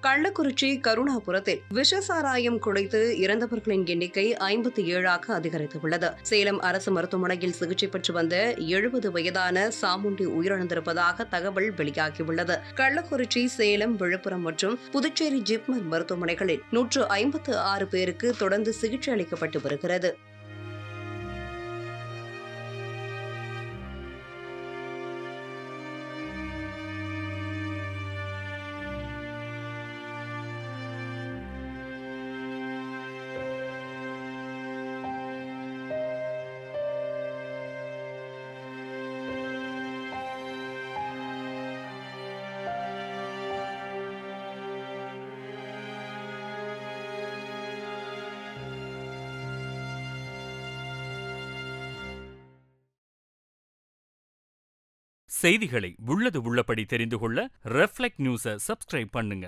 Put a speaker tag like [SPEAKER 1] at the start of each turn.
[SPEAKER 1] கள்ளக்குறிச்சி கருணாபுரத்தில் விஷசாராயம் குடித்து இறந்தவர்களின் எண்ணிக்கை 57ஆக அதிகரித்துள்ளது. சேலம் அரசு மருத்துவமனையில் சிகிச்சை பெற்று வந்த 70 வயதான சாமுண்டி உயிரிழந்திருப்பதாக தகவல் வெளியாகியுள்ளது. கள்ளக்குறிச்சி, சேலம், விழுப்புரம் மற்றும் புதுச்சேரி ஜிப்மர் மருத்துவமனைகளில் 156 பேருக்கு தொடர்ந்து சிகிச்சை அளிக்கப்பட்டு வருகிறது.
[SPEAKER 2] செய்திகளை உள்ளது உள்ளபடி தெரிந்து கொள்ள ரெஃப்ளெக்ட் நியூஸை சப்ஸ்கிரைப் பண்ணுங்க.